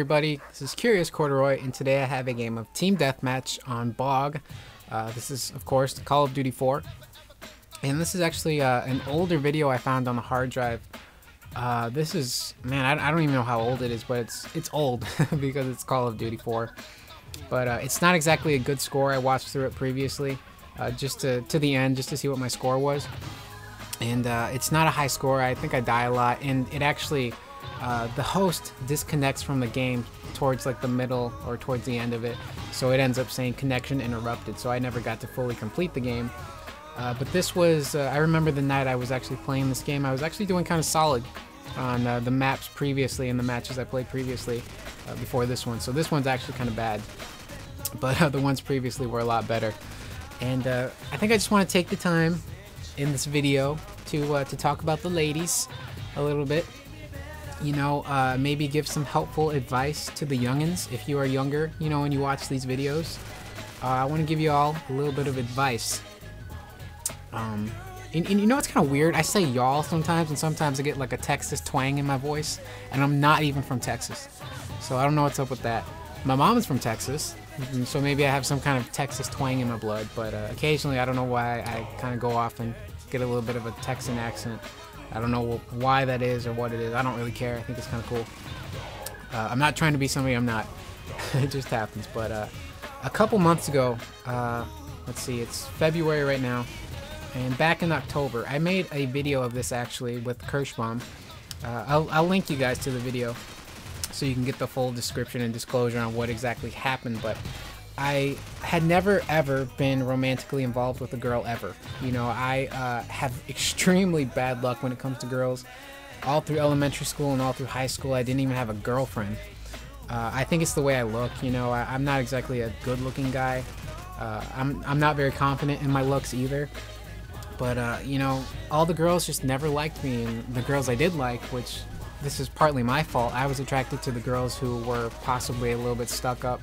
everybody, this is Curious Corduroy, and today I have a game of Team Deathmatch on BOG. This is, of course, Call of Duty 4. And this is actually an older video I found on the hard drive. This is, man, I don't even know how old it is, but it's old because it's Call of Duty 4. But it's not exactly a good score. I watched through it previously, just to the end, just to see what my score was. And it's not a high score. I think I die a lot, and it actually... the host disconnects from the game towards like the middle or towards the end of it, so it ends up saying connection interrupted, so I never got to fully complete the game. But this was, I remember the night I was actually playing this game, I was actually doing kind of solid on the maps previously and the matches I played previously before this one, so this one's actually kind of bad, but the ones previously were a lot better. And I think I just want to take the time in this video to talk about the ladies a little bit. You know, maybe give some helpful advice to the youngins if you are younger, you know, when you watch these videos. I want to give you all a little bit of advice. And you know, it's kind of weird. I say y'all sometimes, and sometimes I get like a Texas twang in my voice, and I'm not even from Texas. So I don't know what's up with that. My mom is from Texas, so maybe I have some kind of Texas twang in my blood, but occasionally I don't know why I kind of go off and get a little bit of a Texan accent. I don't know why that is or what it is. I don't really care. I think it's kind of cool. I'm not trying to be somebody I'm not. It just happens. But a couple months ago, let's see, it's February right now, and back in October, I made a video of this actually with Kirschbaum. I'll link you guys to the video so you can get the full description and disclosure on what exactly happened. But I had never ever been romantically involved with a girl ever. You know, I have extremely bad luck when it comes to girls. All through elementary school and all through high school, I didn't even have a girlfriend. I think it's the way I look. You know, I'm not exactly a good-looking guy. I'm not very confident in my looks either. But you know, all the girls just never liked me, and the girls I did like, which this is partly my fault, I was attracted to the girls who were possibly a little bit stuck up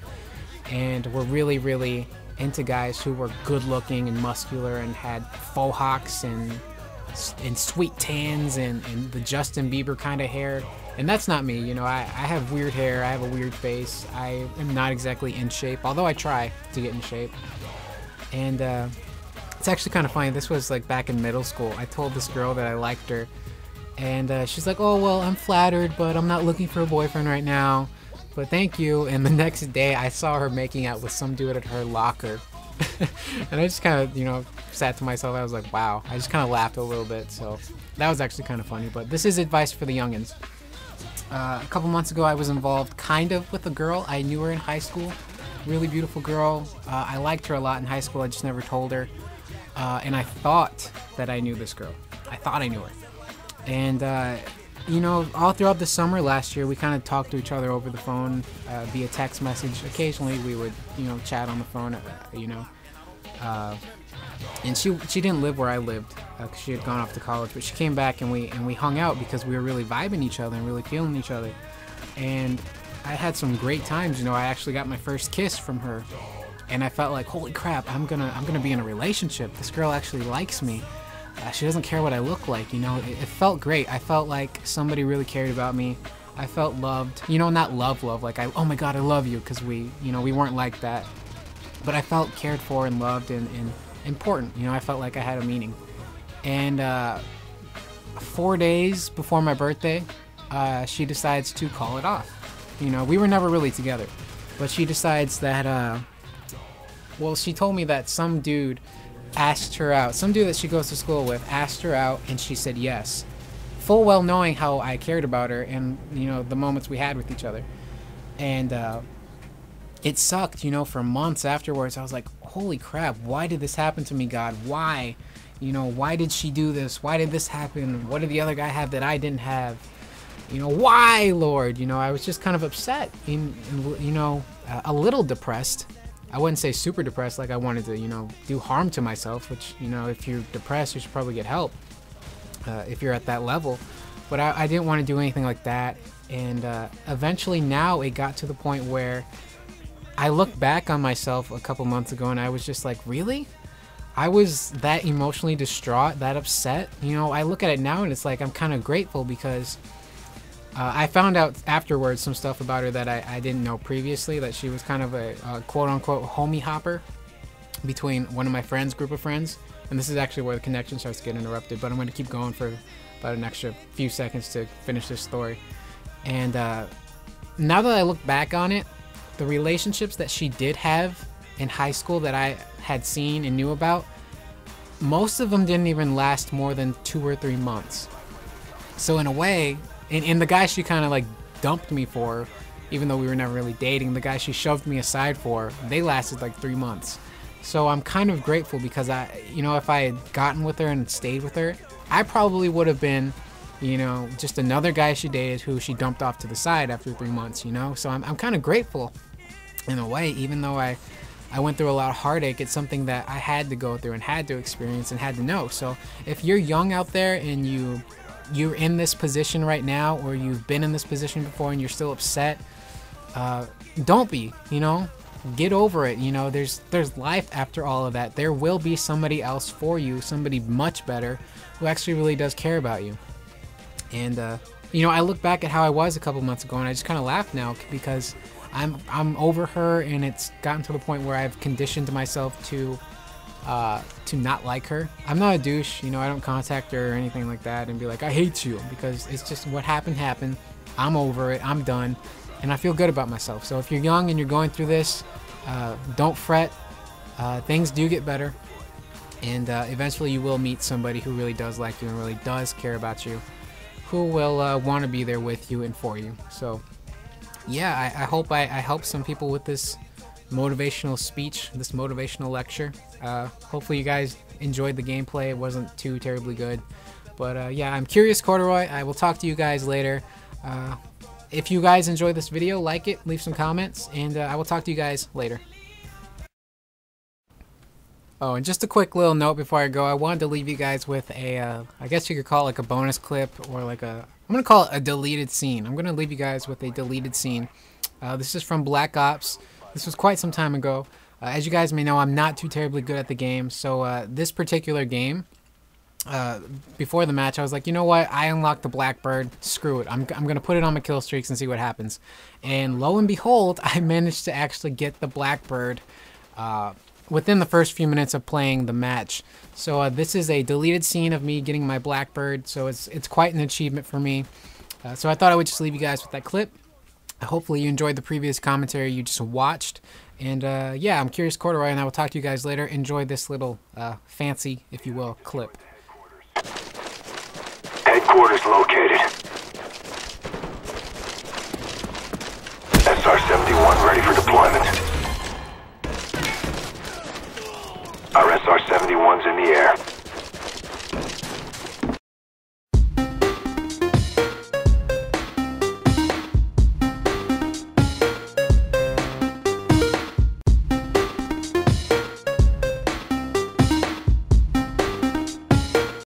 and were really, really into guys who were good looking and muscular and had faux hawks and sweet tans and the Justin Bieber kind of hair. And that's not me, you know. I have weird hair, I have a weird face, I am not exactly in shape, although I try to get in shape. And it's actually kind of funny. This was like back in middle school. I told this girl that I liked her, and she's like, oh well, I'm flattered, but I'm not looking for a boyfriend right now, but thank you. And the next day I saw her making out with some dude at her locker. And I just kind of, you know, sat to myself. I was like, wow. I just kind of laughed a little bit, so that was actually kind of funny. But this is advice for the youngins. A couple months ago I was involved kind of with a girl. I knew her in high school. Really beautiful girl. I liked her a lot in high school. I just never told her. And I thought that I knew this girl. I thought I knew her. And you know, all throughout the summer last year, we kind of talked to each other over the phone, via text message. Occasionally, we would, you know, chat on the phone, you know. And she didn't live where I lived, because she had gone off to college. But she came back, and we hung out because we were really vibing each other and really feeling each other. And I had some great times. You know, I actually got my first kiss from her, and I felt like, holy crap, I'm gonna be in a relationship. This girl actually likes me. She doesn't care what I look like, you know. It felt great. I felt like somebody really cared about me. I felt loved, you know, not love, like oh my god, I love you, because we, you know, we weren't like that. But I felt cared for and loved and important, you know. I felt like I had a meaning. And 4 days before my birthday, she decides to call it off. You know, we were never really together, but she decides that, well, she told me that some dude asked her out. Some dude that she goes to school with asked her out, and she said yes. Full well knowing how I cared about her and, you know, the moments we had with each other. And it sucked, you know, for months afterwards. I was like, holy crap, why did this happen to me, God? Why? You know, why did she do this? Why did this happen? What did the other guy have that I didn't have? You know, why, Lord? You know, I was just kind of upset and you know, a little depressed. I wouldn't say super depressed, like I wanted to, you know, do harm to myself, which, you know, if you're depressed, you should probably get help if you're at that level. But I didn't want to do anything like that. And eventually now it got to the point where I looked back on myself a couple months ago and I was just like, really? I was that emotionally distraught, that upset? You know, I look at it now and it's like I'm kind of grateful because I found out afterwards some stuff about her that I didn't know previously, that she was kind of a quote-unquote homie hopper between one of my friends, group of friends. And this is actually where the connection starts to get interrupted, but I'm going to keep going for about an extra few seconds to finish this story. And now that I look back on it, the relationships that she did have in high school that I had seen and knew about, most of them didn't even last more than 2 or 3 months. So in a way, and the guy she kind of like dumped me for, even though we were never really dating, the guy she shoved me aside for, they lasted like 3 months. So I'm kind of grateful, because if I had gotten with her and stayed with her, I probably would have been, just another guy she dated who she dumped off to the side after 3 months, So I'm kind of grateful in a way, even though I went through a lot of heartache. It's something that I had to go through and had to experience and had to know. So if you're young out there and you're in this position right now, or you've been in this position before and you're still upset, don't be, get over it. There's life after all of that. There will be somebody else for you, somebody much better, who actually really does care about you. And I look back at how I was a couple months ago, and I just kind of laugh now, because I'm over her, and it's gotten to the point where I've conditioned myself to not like her. I'm not a douche, I don't contact her or anything like that and be like, I hate you, because it's just what happened. I'm over it, I'm done, and I feel good about myself. So if you're young and you're going through this, don't fret. Things do get better, and eventually you will meet somebody who really does like you and really does care about you, who will want to be there with you and for you. So yeah, I hope I helped some people with this motivational speech, this motivational lecture. Hopefully you guys enjoyed the gameplay. It wasn't too terribly good, but yeah, I'm Curious Corduroy. I will talk to you guys later. If you guys enjoyed this video, like it, leave some comments, and I will talk to you guys later. Oh, and just a quick little note before I go, I wanted to leave you guys with a, I guess you could call it like a bonus clip, or like I'm going to call it a deleted scene. I'm going to leave you guys with a deleted scene. This is from Black Ops. This was quite some time ago. As you guys may know, I'm not too terribly good at the game, so this particular game, before the match, I was like, you know what, I unlocked the Blackbird, screw it, I'm gonna put it on my kill streaks and see what happens. And lo and behold, I managed to actually get the Blackbird within the first few minutes of playing the match. So this is a deleted scene of me getting my Blackbird, so it's quite an achievement for me. So I thought I would just leave you guys with that clip. Hopefully you enjoyed the previous commentary you just watched. And yeah, I'm Curious Corduroy, and I will talk to you guys later. Enjoy this little fancy, if you will, clip. Headquarters located. SR-71 ready for deployment. Our SR-71's in the air.